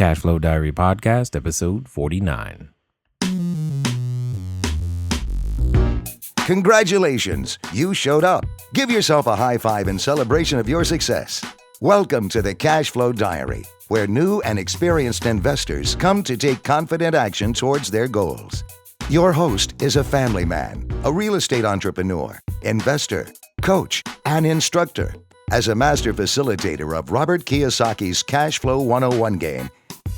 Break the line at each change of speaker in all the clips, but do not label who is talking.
Cashflow Diary Podcast, episode 49.
Congratulations, you showed up. Give yourself a high five in celebration of your success. Welcome to the Cashflow Diary, where new and experienced investors come to take confident action towards their goals. Your host is a family man, a real estate entrepreneur, investor, coach, and instructor. As a master facilitator of Robert Kiyosaki's Cashflow 101 game,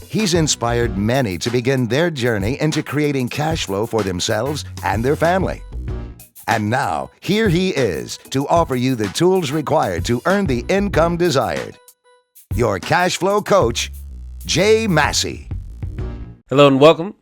he's inspired many to begin their journey into creating cash flow for themselves and their family. And now, here he is to offer you the tools required to earn the income desired. Your cash flow coach, Jay Massey.
Hello and welcome.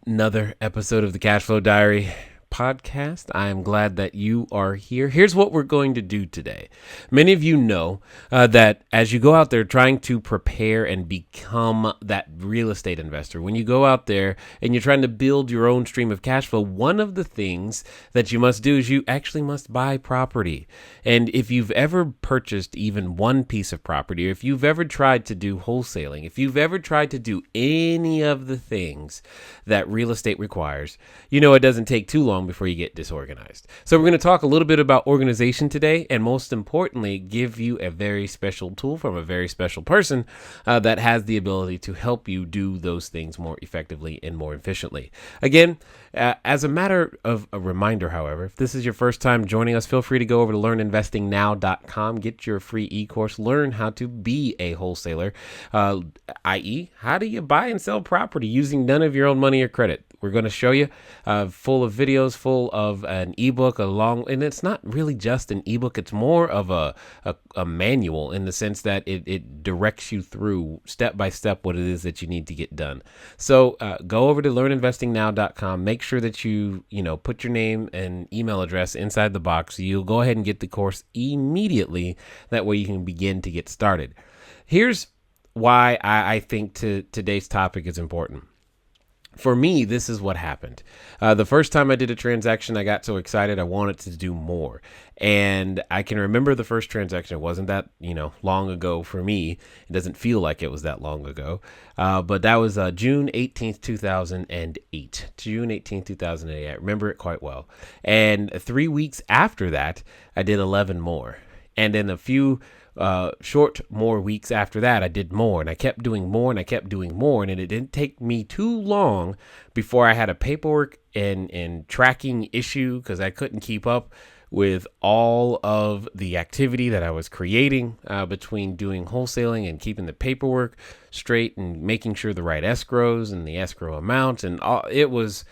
Another episode of the Cashflow Diary podcast. I am glad that you are here. Here's what we're going to do today. Many of you know that as you go out there trying to prepare and become that real estate investor, when you go out there and you're trying to build your own stream of cash flow, one of the things that you must do is you actually must buy property. And if you've ever purchased even one piece of property, or if you've ever tried to do wholesaling, if you've ever tried to do any of the things that real estate requires, you know it doesn't take too long before you get disorganized. So we're going to talk a little bit about organization today, and most importantly, give you a very special tool from a very special person that has the ability to help you do those things more effectively and more efficiently. Again, as a matter of a reminder, however, if this is your first time joining us, feel free to go over to learninvestingnow.com, get your free e-course, learn how to be a wholesaler, i.e., how do you buy and sell property using none of your own money or credit. We're going to show you full of videos, full of an ebook, and it's not really just an ebook. It's more of a manual in the sense that it directs you through step by step what it is that you need to get done. So go over to learninvestingnow.com. Make sure that you put your name and email address inside the box. You'll go ahead and get the course immediately. That way you can begin to get started. Here's why I think today's topic is important. For me, this is what happened. The first time I did a transaction, I got so excited I wanted to do more. And I can remember the first transaction. It wasn't that, long ago for me. It doesn't feel like it was that long ago. But that was June 18th, 2008. June 18th, 2008. I remember it quite well. And 3 weeks after that, I did 11 more. And then a few short more weeks after that, I did more, and I kept doing more, and I kept doing more, and it didn't take me too long before I had a paperwork and tracking issue because I couldn't keep up with all of the activity that I was creating between doing wholesaling and keeping the paperwork straight and making sure the right escrows and the escrow amount and all. It was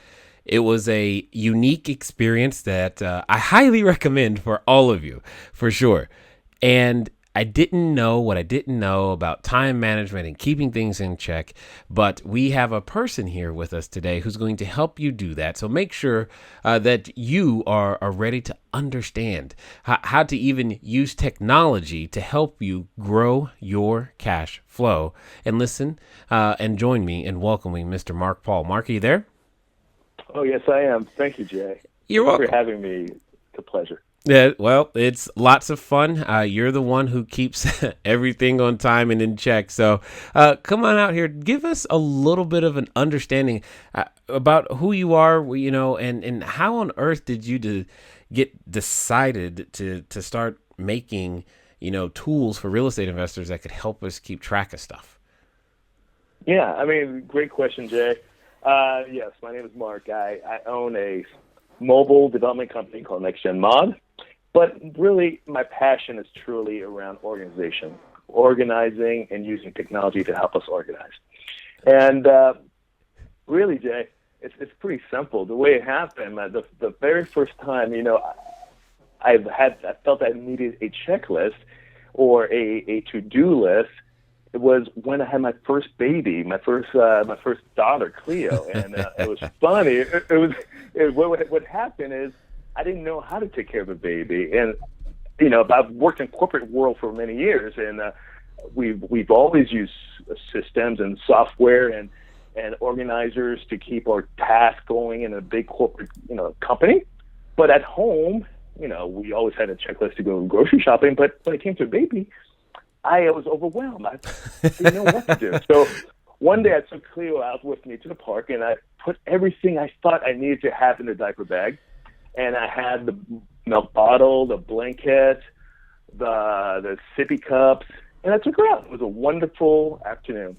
a unique experience that I highly recommend for all of you, for sure. And I didn't know what I didn't know about time management and keeping things in check, but we have a person here with us today who's going to help you do that. So make sure that you are ready to understand how to even use technology to help you grow your cash flow. And listen and join me in welcoming Mr. Marc Paul. Marc, are you there?
Oh, yes, I am. Thank you, Jay.
You're welcome.
Thanks for having me. It's a pleasure.
Yeah, well, it's lots of fun. You're the one who keeps everything on time and in check. So come on out here. Give us a little bit of an understanding about who you are, and how on earth did you get decided to start making, tools for real estate investors that could help us keep track of stuff?
Yeah, great question, Jay. Yes, my name is Marc. I own a mobile development company called NextGen Mod. But really, my passion is truly around organization, organizing and using technology to help us organize. And really, Jay, it's pretty simple. The way it happened, the very first time, I felt I needed a checklist or a to-do list. It was when I had my first baby, my first daughter, Cleo, and it was funny. What happened is I didn't know how to take care of a baby, and I've worked in corporate world for many years, and we've always used systems and software and organizers to keep our tasks going in a big corporate company. But at home, we always had a checklist to go grocery shopping. But when it came to a baby, I was overwhelmed. I didn't know what to do. So One day I took Cleo out with me to the park, and I put everything I thought I needed to have in the diaper bag. And I had the milk bottle, the blanket, the sippy cups, and I took her out. It was a wonderful afternoon.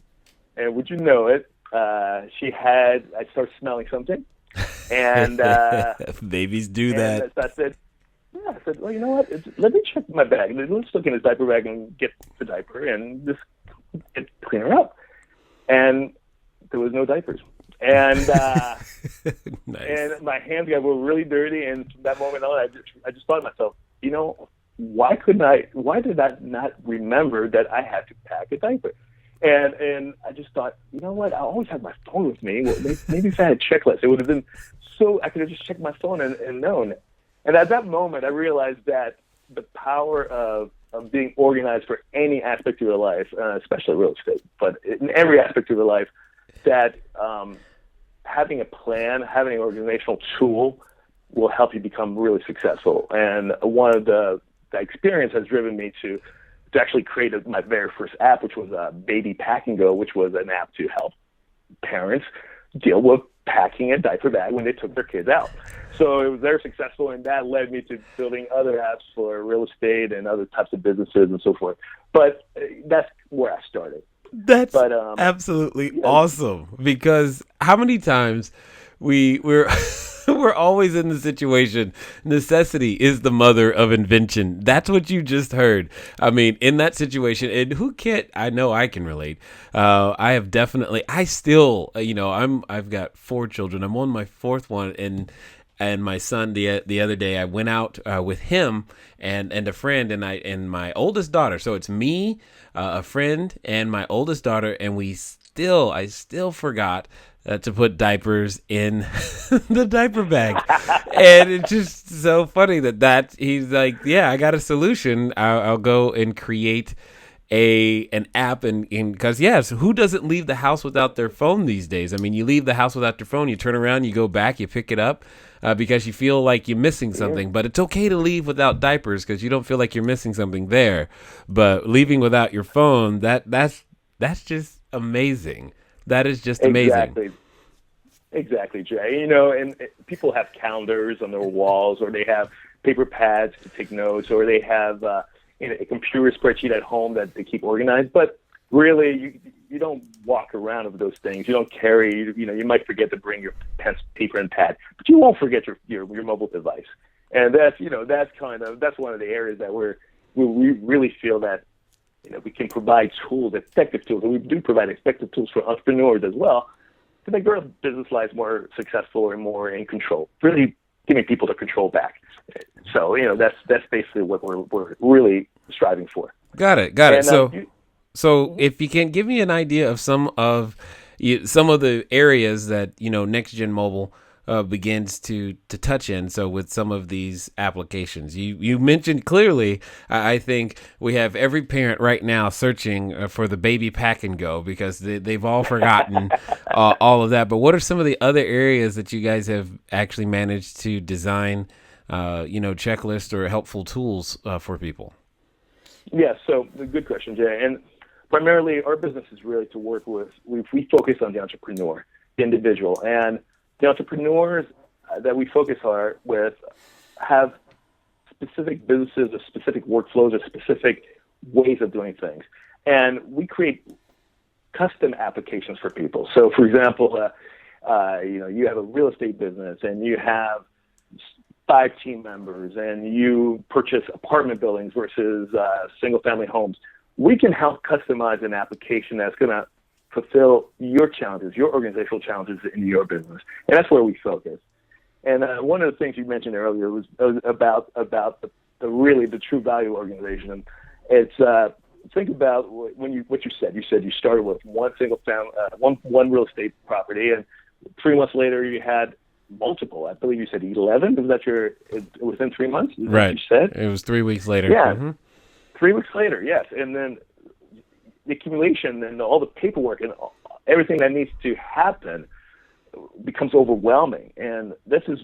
And would you know it, I started smelling something. And
babies do that.
I said, well, you know what? Let me check my bag. Let's look in his diaper bag and get the diaper and just clean her up. And there was no diapers. And
nice.
And my hands were really dirty. And from that moment on, I just thought to myself, why did I not remember that I had to pack a diaper? And I just thought, you know what? I always have my phone with me. Well, maybe if I had a checklist, it would have been I could have just checked my phone and known. And at that moment, I realized that the power of being organized for any aspect of your life, especially real estate, but in every aspect of your life, that having a plan, having an organizational tool will help you become really successful. And one of the experience has driven me to actually create my very first app, which was Baby Pack and Go, which was an app to help parents deal with packing a diaper bag when they took their kids out. So it was very successful, and that led me to building other apps for real estate and other types of businesses and so forth. But that's where I started.
That's absolutely awesome, because how many times we're we're always in the situation, necessity is the mother of invention. That's what you just heard. I mean, in that situation, and who can't, I know I can relate. I've got 4 children. I'm on my 4th one, and my son, the other day, I went out with him and a friend and my oldest daughter. So it's me, a friend, and my oldest daughter, and I still forgot to put diapers in the diaper bag. And it's just so funny that he's like, yeah, I got a solution. I'll go and create an app, and because who doesn't leave the house without their phone these days? I mean, you leave the house without your phone, you turn around, you go back, you pick it up because you feel like you're missing something. But it's okay to leave without diapers because you don't feel like you're missing something there. But leaving without your phone, that's just amazing. That is just amazing.
Exactly, Jay. And people have calendars on their walls, or they have paper pads to take notes, or they have a computer spreadsheet at home that they keep organized. But really, you don't walk around with those things. You don't carry. You might forget to bring your pen, paper, and pad, but you won't forget your mobile device. And that's one of the areas that we really feel that we can provide tools, effective tools, and we do provide effective tools for entrepreneurs as well to make their business lives more successful and more in control. Really giving people the control back. So that's basically what we're really striving for.
Got it. So if you can give me an idea of some of the areas that NextGen Mobile begins to touch in. So with some of these applications, you mentioned clearly, I think we have every parent right now searching for the Baby Pack and Go because they've all forgotten all of that. But what are some of the other areas that you guys have actually managed to design, checklists or helpful tools for people?
Yeah, so good question, Jay. And primarily our business is really to work with, we focus on the entrepreneur, the individual, and the entrepreneurs that we focus with have specific businesses or specific workflows or specific ways of doing things. And we create custom applications for people. So, for example, you have a real estate business and you have 5 team members and you purchase apartment buildings versus single-family homes. We can help customize an application that's going to fulfill your challenges, your organizational challenges in your business. And that's where we focus. And one of the things you mentioned earlier was about the true value organization. It's think about what you said. You said you started with one single family, one real estate property, and 3 months later you had multiple. I believe you said 11. Was that within 3 months? Is
right.
That you said
it was 3 weeks later.
Yeah,
mm-hmm.
3 weeks later. Yes, and then the accumulation and all the paperwork and everything that needs to happen becomes overwhelming. And this is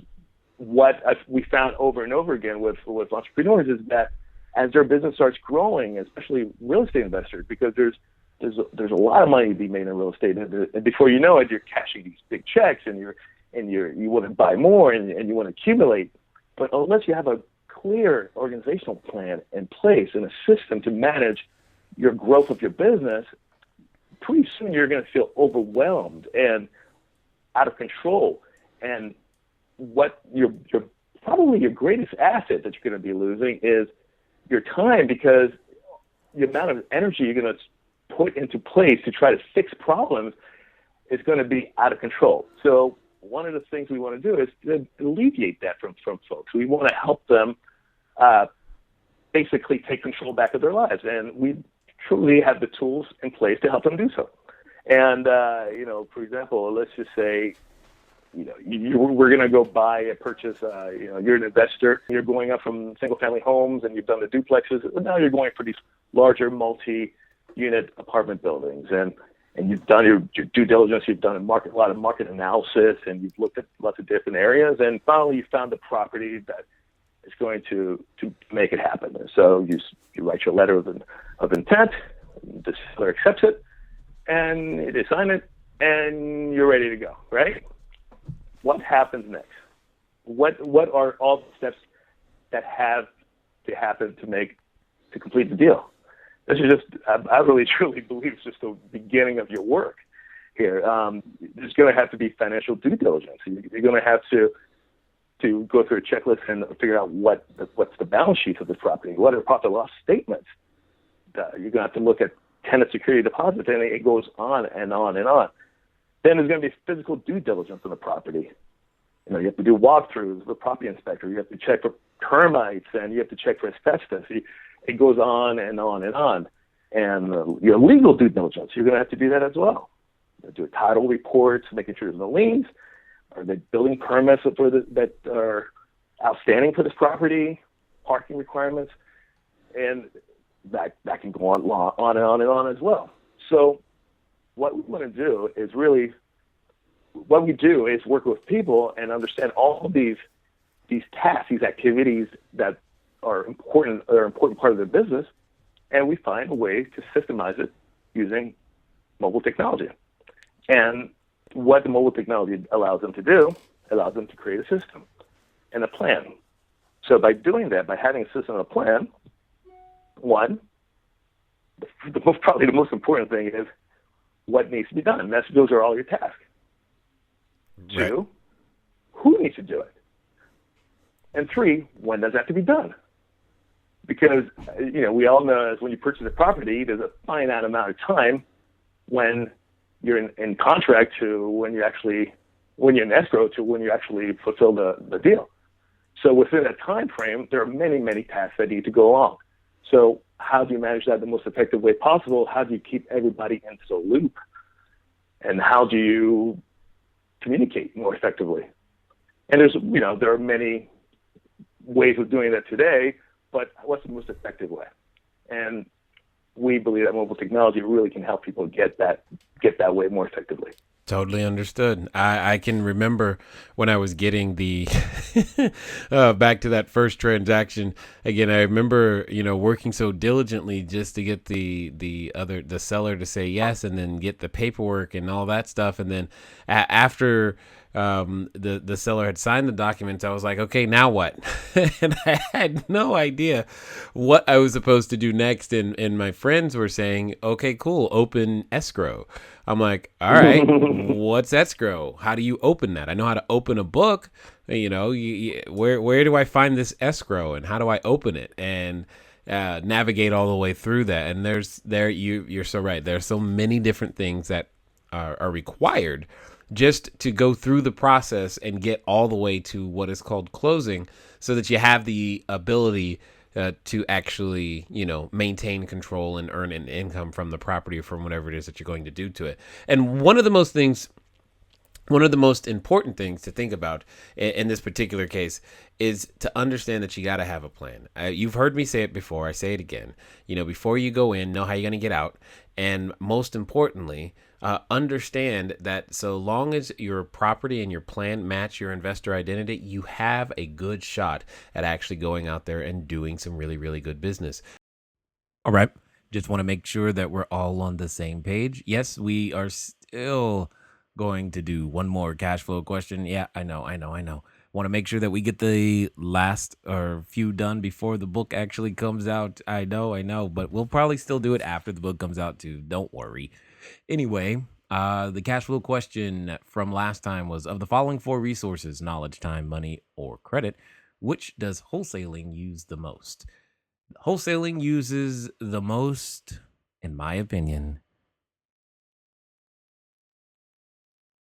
what we found over and over again with entrepreneurs is that as their business starts growing, especially real estate investors, because there's there's a lot of money to be made in real estate, and before you know it, you're cashing these big checks, and you want to buy more, and you want to accumulate. But unless you have a clear organizational plan in place and a system to manage your growth of your business, pretty soon you're going to feel overwhelmed and out of control. And what probably your greatest asset that you're going to be losing is your time, because the amount of energy you're going to put into place to try to fix problems is going to be out of control. So one of the things we want to do is to alleviate that from folks. We want to help them basically take control back of their lives, and we truly have the tools in place to help them do so. And for example, let's just say, we're going to go purchase. You're an investor. You're going up from single-family homes, and you've done the duplexes. And now you're going for these larger multi-unit apartment buildings, and you've done your due diligence. You've done a lot of market analysis, and you've looked at lots of different areas. And finally, you found the property that is going to make it happen. And so you write your letter of intent. The seller accepts it, and they sign it, and you're ready to go, right? What happens next? What are all the steps that have to happen to complete the deal? This is just, I really truly believe it's just the beginning of your work here. There's going to have to be financial due diligence. You're going to have to go through a checklist and figure out what's the balance sheet of the property, what are the profit and loss statements. You're going to have to look at tenant security deposits, and it goes on and on and on. Then there's going to be physical due diligence on the property. You have to do walkthroughs with the property inspector. You have to check for termites, and you have to check for asbestos. It goes on and on and on. And your legal due diligence, you're going to have to do that as well. Do title reports, making sure there's no liens. Are there building permits that are outstanding for this property? Parking requirements, and that can go on and on and on as well. So what we want to do is work with people and understand all of these tasks, these activities that are an important part of their business, and we find a way to systemize it using mobile technology. And what the mobile technology allows them to do, allows them to create a system and a plan. So by doing that, by having a system and a plan, one, probably the most important thing is what needs to be done. Those are all your tasks.
Right.
2, who needs to do it? And 3, when does that have to be done? Because, we all know when you purchase a property, there's a finite amount of time when you're in contract to when you're in escrow to when you actually fulfill the deal. So within that time frame, there are many, many tasks that need to go along. So how do you manage that the most effective way possible? How do you keep everybody into the loop? And how do you communicate more effectively? And there are many ways of doing that today, but what's the most effective way? And we believe that mobile technology really can help people get that way more effectively.
Totally understood. I can remember when I was getting the back to that first transaction again. I remember working so diligently just to get the seller to say yes, and then get the paperwork and all that stuff. And then after the seller had signed the documents, I was like, okay, now what? And I had no idea what I was supposed to do next. And my friends were saying, okay, cool, open escrow. I'm like, all right, what's escrow? How do you open that? I know how to open a book. Where do I find this escrow, and how do I open it and navigate all the way through that? And you're so right. There are so many different things that are required just to go through the process and get all the way to what is called closing, so that you have the ability to actually, maintain control and earn an income from the property or from whatever it is that you're going to do to it. And one of the most important things to think about in this particular case is to understand that you got to have a plan. You've heard me say it before. I say it again. Before you go in, know how you're going to get out. And most importantly, understand that so long as your property and your plan match your investor identity, you have a good shot at actually going out there and doing some really, really good business. All right. Just want to make sure that we're all on the same page. Yes, we are still going to do one more cash flow question. Yeah, I know. Want to make sure that we get the last or few done before the book actually comes out. I know, but we'll probably still do it after the book comes out too. Don't worry. Anyway, the cash flow question from last time was, of the following four resources, knowledge, time, money, or credit, which does wholesaling use the most? Wholesaling uses the most, in my opinion,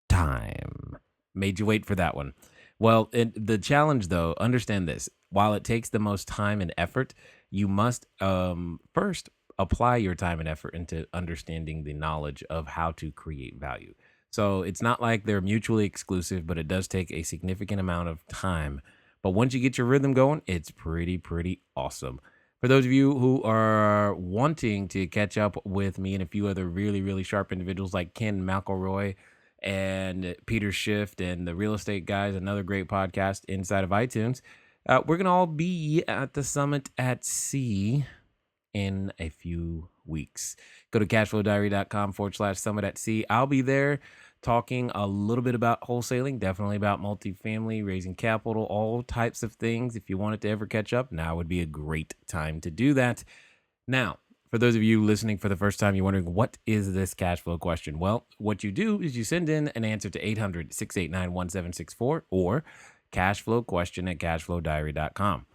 time. Made you wait for that one. Well, the challenge, though, understand this. While it takes the most time and effort, you must first apply your time and effort into understanding the knowledge of how to create value. So it's not like they're mutually exclusive, but it does take a significant amount of time. But once you get your rhythm going, it's pretty awesome. For those of you who are wanting to catch up with me and a few other really sharp individuals like Ken McElroy and Peter Schiff and the Real Estate Guys, another great podcast inside of iTunes, we're going to all be at the Summit at Sea in a few weeks. Go to cashflowdiary.com/summit at sea. I'll be there talking a little bit about wholesaling, definitely about multifamily, raising capital, all types of things. If you wanted to ever catch up, now would be a great time to do that. Now, for those of you listening for the first time, you're wondering, what is this cash flow question? Well, what you do is you send in an answer to 800-689-1764 or cashflowquestion@cashflowdiary.com.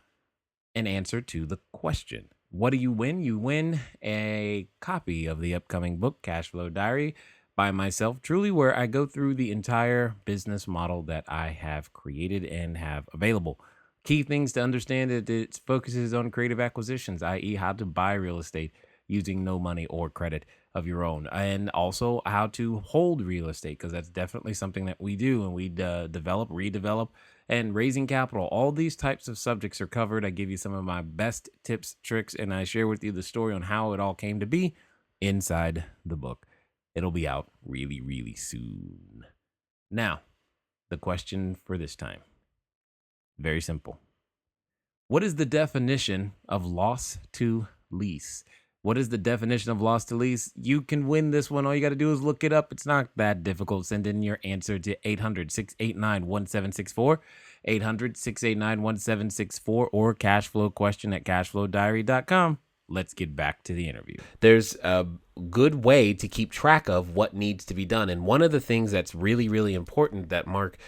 An answer to the question. What do you win? You win a copy of the upcoming book, Cash Flow Diary, by myself, truly, where I go through the entire business model that I have created and have available. Key things to understand that it focuses on creative acquisitions, i.e. how to buy real estate using no money or credit of your own, and also how to hold real estate, because that's definitely something that we do, and we develop, redevelop, and raising capital. All these types of subjects are covered. I give you some of my best tips, tricks, and I share with you the story on how it all came to be inside the book. It'll be out really soon. Now, the question for this time. Very simple. What is the definition of loss to lease? What is the definition of loss to lease? You can win this one. All you got to do is look it up. It's not that difficult. Send in your answer to 800-689-1764, 800-689-1764, or cashflowquestion@cashflowdiary.com. Let's get back to the interview. There's a good way to keep track of what needs to be done. And one of the things that's really important that Mark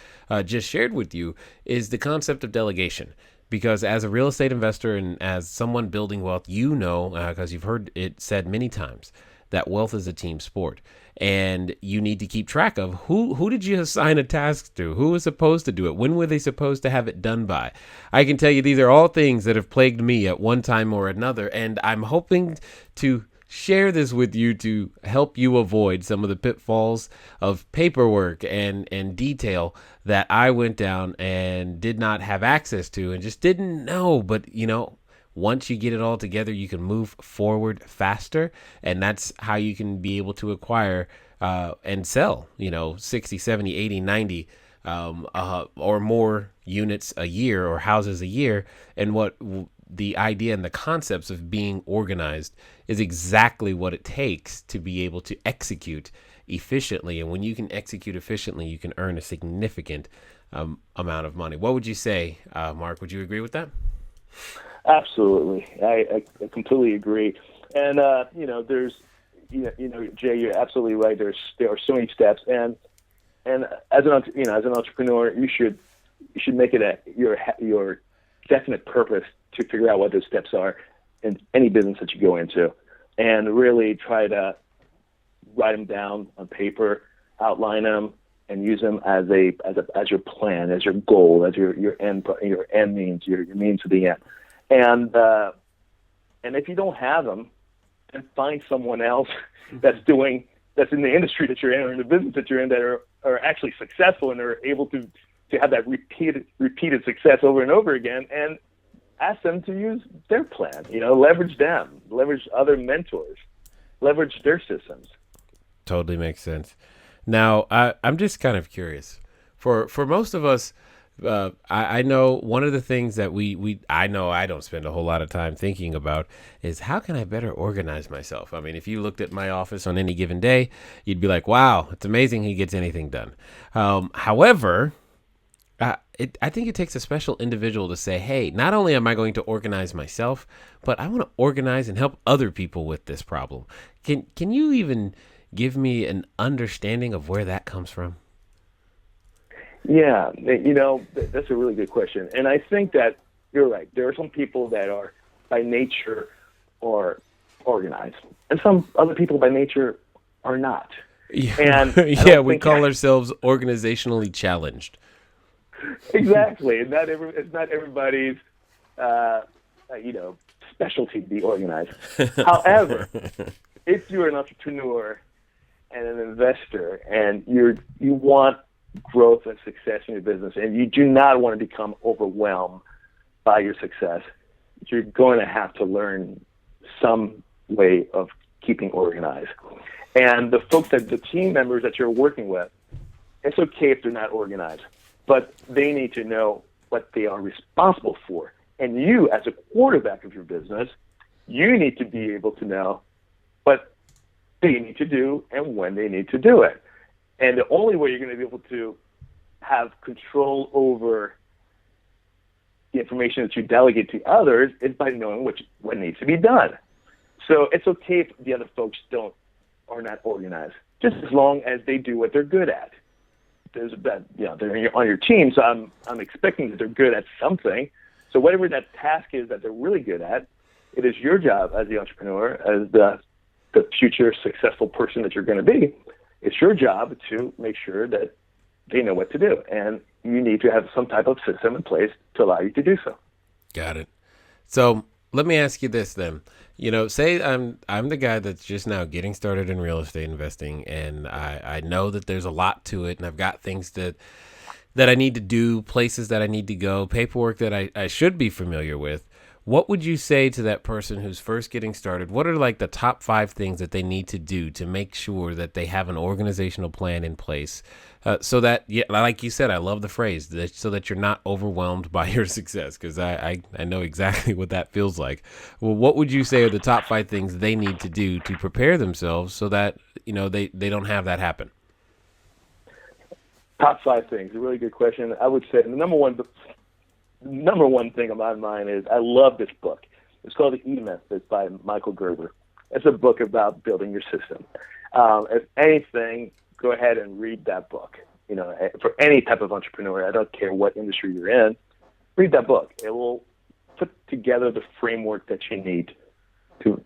just shared with you is the concept of delegation. Because as a real estate investor and as someone building wealth, you know, because you've heard it said many times, that wealth is a team sport. And you need to keep track of who did you assign a task to? Who was supposed to do it? When were they supposed to have it done by? I can tell you these are all things that have plagued me at one time or another. And I'm hoping to share this with you to help you avoid some of the pitfalls of paperwork and detail that I went down and did not have access to and just didn't know. But, you know, once you get it all together, you can move forward faster. And that's how you can be able to acquire and sell, 60, 70, 80, 90 or more units a year or houses a year. And what the idea and the concepts of being organized is exactly what it takes to be able to execute efficiently. And when you can execute efficiently, you can earn a significant amount of money. What would you say, Mark? Would you agree with that?
Absolutely. I completely agree. And, there's, Jay, you're absolutely right. There are so many steps. And as an entrepreneur, you should make it your definite purpose to figure out what those steps are in any business that you go into, and really try to write them down on paper, outline them, and use them as your plan, as your goal, as your end means, your means to the end. And if you don't have them, then find someone else that's in the industry that you're in or in the business that you're in that are actually successful and are able to have that repeated success over and over again, and ask them to use their plan. Leverage them, leverage other mentors, leverage their systems.
Totally makes sense. Now, I'm just kind of curious. For most of us, I know one of the things that I know I don't spend a whole lot of time thinking about is how can I better organize myself? I mean, if you looked at my office on any given day, you'd be like, wow, it's amazing he gets anything done. However, I think it takes a special individual to say, hey, not only am I going to organize myself, but I want to organize and help other people with this problem. Can you even give me an understanding of where that comes from?
Yeah, that's a really good question. And I think that you're right. There are some people that are by nature or organized, and some other people by nature are not.
Yeah,
And
yeah, we call ourselves organizationally challenged.
Exactly. And it's not everybody's, specialty to be organized. However, if you're an entrepreneur and an investor and you want growth and success in your business and you do not want to become overwhelmed by your success, you're going to have to learn some way of keeping organized. And the team members that you're working with, it's okay if they're not organized, but they need to know what they are responsible for. And you, as a quarterback of your business, you need to be able to know what they need to do and when they need to do it. And the only way you're going to be able to have control over the information that you delegate to others is by knowing what needs to be done. So it's okay if the other folks are not organized, just as long as they do what they're good at. They're on your team, so I'm expecting that they're good at something. So whatever that task is that they're really good at, it is your job as the entrepreneur, as the future successful person that you're going to be. It's your job to make sure that they know what to do, and you need to have some type of system in place to allow you to do so.
Got it. So let me ask you this then. Say I'm the guy that's just now getting started in real estate investing, and I know that there's a lot to it, and I've got things that I need to do, places that I need to go, paperwork that I should be familiar with. What would you say to that person who's first getting started? What are like the top 5 things that they need to do to make sure that they have an organizational plan in place so that, yeah, like you said, I love the phrase, so that you're not overwhelmed by your success, because I know exactly what that feels like. Well, what would you say are the top 5 things they need to do to prepare themselves so that, they don't have that happen?
Top 5 things, a really good question. I would say the number one thing on my mind is I love this book. It's called The E-Method by Michael Gerber. It's a book about building your system. If anything, go ahead and read that book. For any type of entrepreneur, I don't care what industry you're in, read that book. It will put together the framework that you need to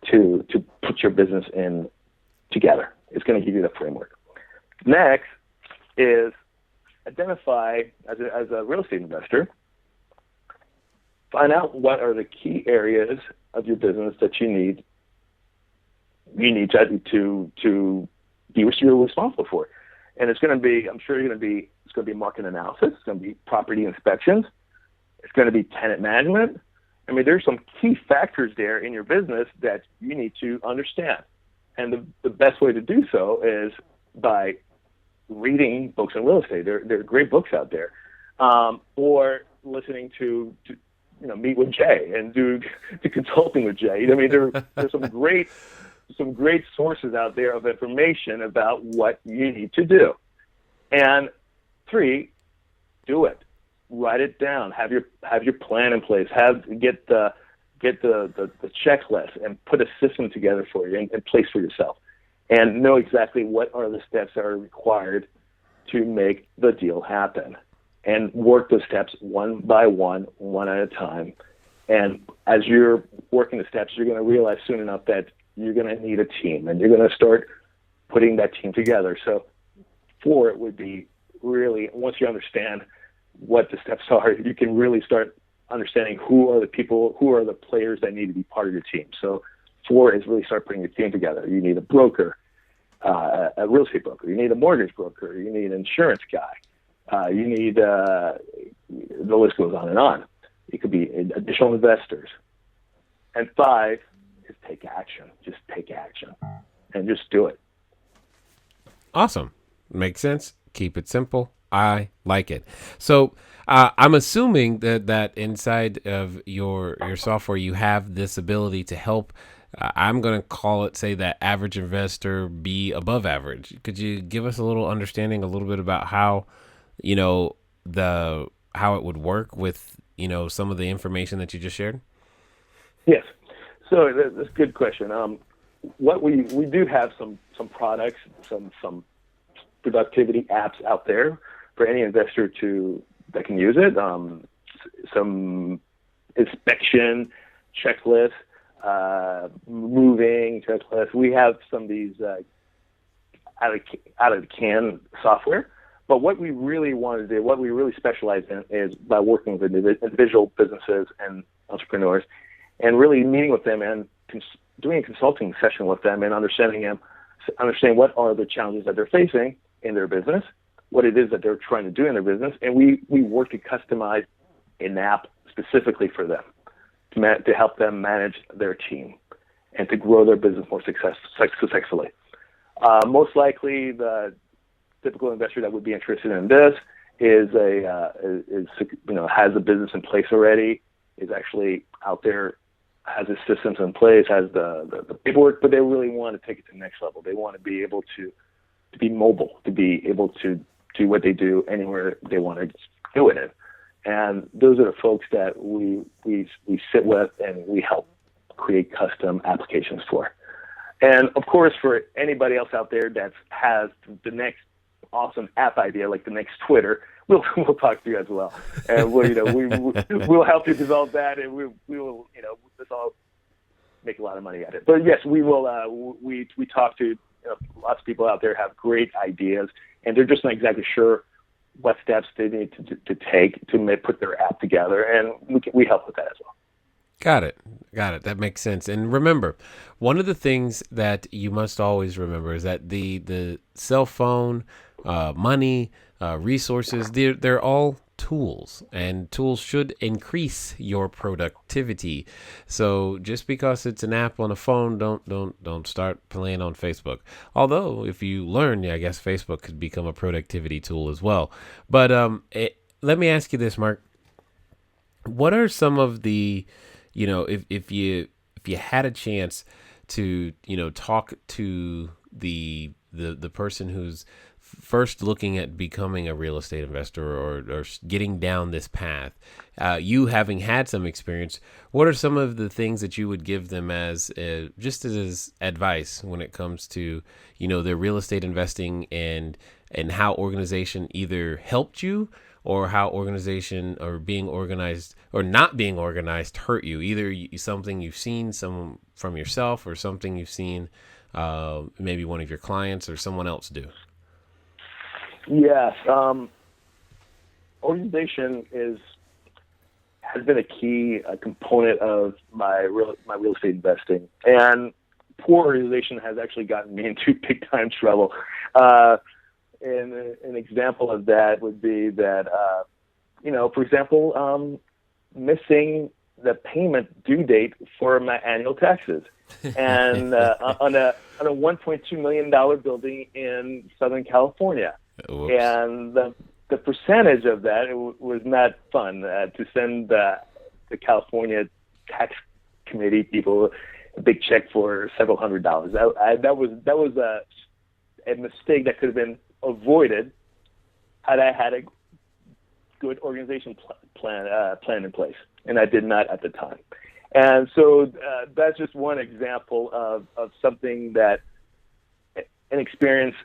put your business in together. It's going to give you the framework. Next is identify, as a real estate investor, find out what are the key areas of your business that you need to be what you're responsible for. And it's going to be, I'm sure it's going to be market analysis. It's going to be property inspections. It's going to be tenant management. I mean, there's some key factors there in your business that you need to understand. And the best way to do so is by reading books on real estate. There are great books out there. Or listening to Meet with Jay and do consulting with Jay. I mean, there's some great sources out there of information about what you need to do. And 3, do it. Write it down. Have your plan in place. Get the checklist and put a system together for you in place for yourself. And know exactly what are the steps that are required to make the deal happen. And work those steps one by one at a time. And as you're working the steps, you're going to realize soon enough that you're going to need a team, and you're going to start putting that team together. So 4, it would be really, once you understand what the steps are, you can really start understanding who are the players that need to be part of your team. So 4 is really start putting your team together. You need a broker, a real estate broker. You need a mortgage broker. You need an insurance guy. You need, the list goes on and on. It could be additional investors. And 5 is take action. Just take action and just do it.
Awesome. Makes sense. Keep it simple. I like it. So I'm assuming that inside of your software, you have this ability to help. I'm going to call it, say, that average investor be above average. Could you give us a little understanding, a little bit about how, you know, how it would work with, you know, some of the information that you just shared?
Yes. So that's a good question. What we do have some products, some productivity apps out there for any investor that can use it. Some inspection checklists, moving checklists. We have some of these out of the can software. But what we really want to do, what we really specialize in, is by working with individual businesses and entrepreneurs, and really meeting with them and doing a consulting session with them and understanding what are the challenges that they're facing in their business, what it is that they're trying to do in their business, and we work to customize an app specifically for them to help them manage their team and to grow their business more successfully. Most likely, the typical investor that would be interested in this has a business in place already, is actually out there, has his systems in place, has the paperwork, but they really want to take it to the next level. They want to be able to be mobile, to be able to do what they do anywhere they want to do it in. And those are the folks that we sit with and we help create custom applications for. And of course, for anybody else out there that has the next awesome app idea, like the next Twitter, we'll talk to you as well, and we'll help you develop that, and we will let's all make a lot of money at it. But yes, we will. We talk to lots of people out there have great ideas, and they're just not exactly sure what steps they need to take to put their app together, and we help with that as well.
Got it. That makes sense. And remember, one of the things that you must always remember is that the cell phone, money, resources, they're all tools, and tools should increase your productivity. So just because it's an app on a phone, don't start playing on Facebook. Although if you learn, I guess Facebook could become a productivity tool as well. But let me ask you this, Mark. What are some of the, if you had a chance to, talk to the person who's first looking at becoming a real estate investor or getting down this path, you having had some experience, what are some of the things that you would give them as just as advice when it comes to, their real estate investing and how organization either helped you or how organization or being organized or not being organized hurt you? Either something you've seen some from yourself or something you've seen maybe one of your clients or someone else do.
Yes, organization has been a key component of my real estate investing, and poor organization has actually gotten me into big time trouble. And an example of that would be that, for example, missing the payment due date for my annual taxes, and on a $1.2 million building in Southern California.
Whoops.
And the percentage of that, it was not fun to send the California tax committee people a big check for several $100s. That was a mistake that could have been avoided had I had a good organization plan in place, and I did not at the time. And so that's just one example of something that inexperienced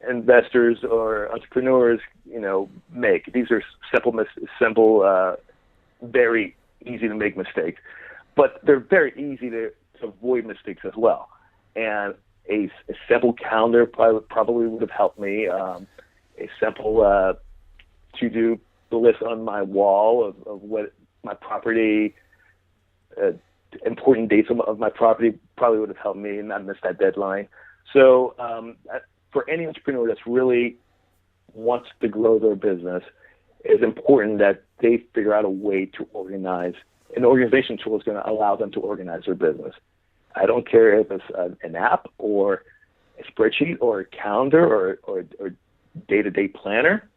investors or entrepreneurs, make. These are simple, very easy to make mistakes, but they're very easy to avoid mistakes as well. And a simple calendar probably would have helped me. A simple to-do list on my wall of what my property, important dates of my property probably would have helped me and not miss that deadline. So for any entrepreneur that's really wants to grow their business, it's important that they figure out a way to organize. An organization tool is going to allow them to organize their business. I don't care if it's an app or a spreadsheet or a calendar or day-to-day planner.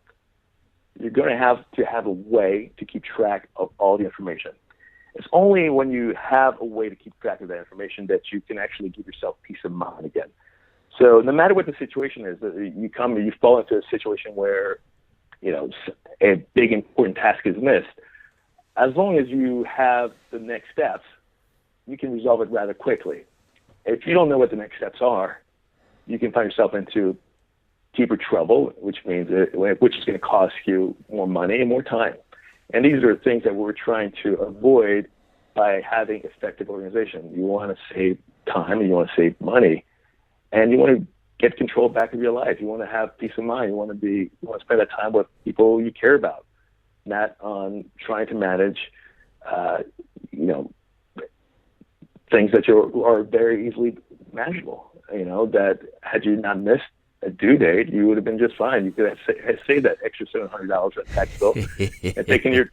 you're going to have a way to keep track of all the information. It's only when you have a way to keep track of that information that you can actually give yourself peace of mind again. So no matter what the situation is, you fall into a situation where, a big important task is missed. As long as you have the next steps, you can resolve it rather quickly. If you don't know what the next steps are, you can find yourself into deeper trouble, which is going to cost you more money and more time. And these are things that we're trying to avoid by having effective organization. You want to save time and you want to save money, and you want to get control back of your life. You want to have peace of mind. You want to spend that time with people you care about, not on trying to manage, things that are very easily manageable. That had you not missed a due date, you would have been just fine. You could have saved that extra $700 at tax bill and take your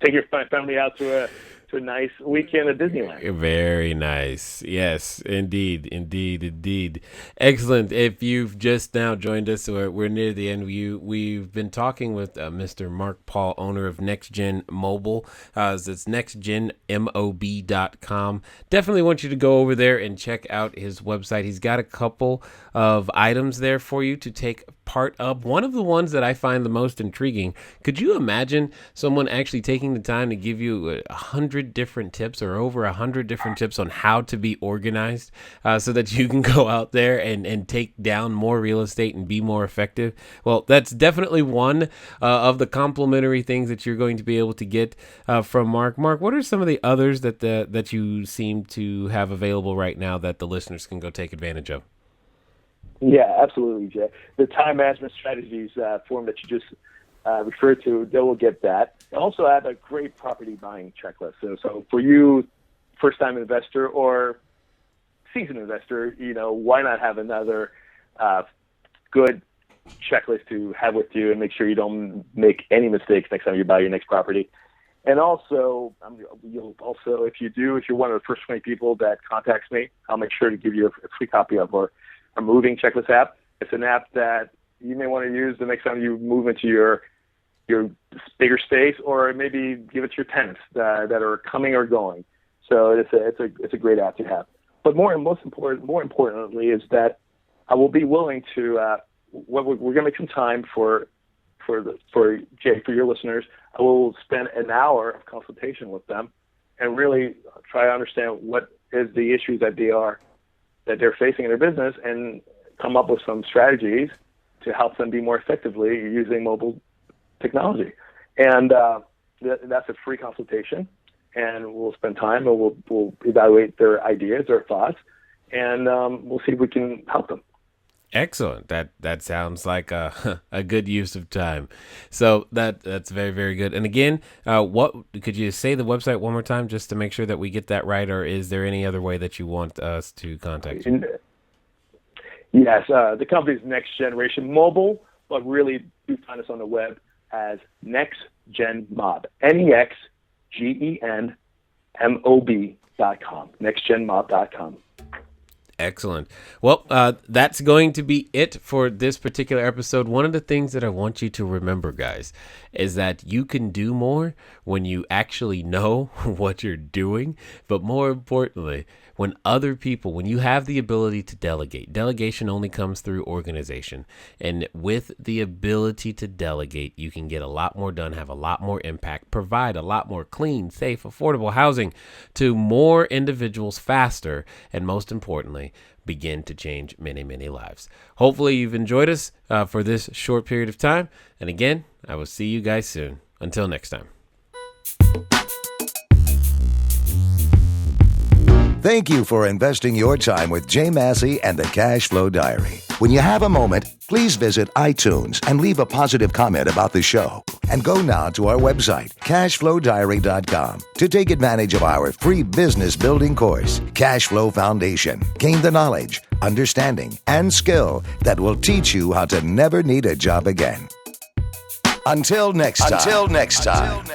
family out to a nice weekend at Disneyland.
Very nice. Yes, indeed. Excellent. If you've just now joined us, we're near the end. We've been talking with Mr. Marc Paul, owner of NextGen Mobile. It's nextgenmob.com. Definitely want you to go over there and check out his website. He's got a couple of items there for you to take part of. One of the ones that I find the most intriguing, could you imagine someone actually taking the time to give you 100 different tips or over 100 different tips on how to be organized so that you can go out there and take down more real estate and be more effective? Well, that's definitely one of the complimentary things that you're going to be able to get from Marc. Marc, what are some of the others that you seem to have available right now that the listeners can go take advantage of?
Yeah, absolutely, Jay. The time management strategies form that you just referred to, they will get that. I also have a great property buying checklist. So for you, first-time investor or seasoned investor, why not have another good checklist to have with you and make sure you don't make any mistakes next time you buy your next property. And also, if you're one of the first 20 people that contacts me, I'll make sure to give you a free copy of our moving checklist app. It's an app that you may want to use the next time you move into your bigger space, or maybe give it to your tenants that are coming or going. So it's a great app to have. But more importantly is that I will be willing to. We're going to make some time for Jay, for your listeners. I will spend an hour of consultation with them and really try to understand what is the issues that they're facing in their business, and come up with some strategies to help them be more effectively using mobile technology. And that's a free consultation, and we'll spend time and we'll evaluate their ideas, their thoughts, and we'll see if we can help them.
Excellent. That sounds like a good use of time. So that's very, very good. And again, what could you say the website one more time just to make sure that we get that right, or is there any other way that you want us to contact you?
Yes, the company is Next Generation Mobile, but really do find us on the web as NextGen Mob, NextGenMob.com, NextGenMob.com.
Excellent. Well, that's going to be it for this particular episode. One of the things that I want you to remember, guys, is that you can do more when you actually know what you're doing. But more importantly, when you have the ability to delegate. Delegation only comes through organization. And with the ability to delegate, you can get a lot more done, have a lot more impact, provide a lot more clean, safe, affordable housing to more individuals faster, and most importantly, begin to change many, many lives. Hopefully you've enjoyed us for this short period of time. And again, I will see you guys soon. Until next time.
Thank you for investing your time with Jay Massey and the CashFlow Diary. When you have a moment, please visit iTunes and leave a positive comment about the show. And go now to our website, CashFlowDiary.com, to take advantage of our free business building course, Cashflow Foundation. Gain the knowledge, understanding, and skill that will teach you how to never need a job again. Until next time.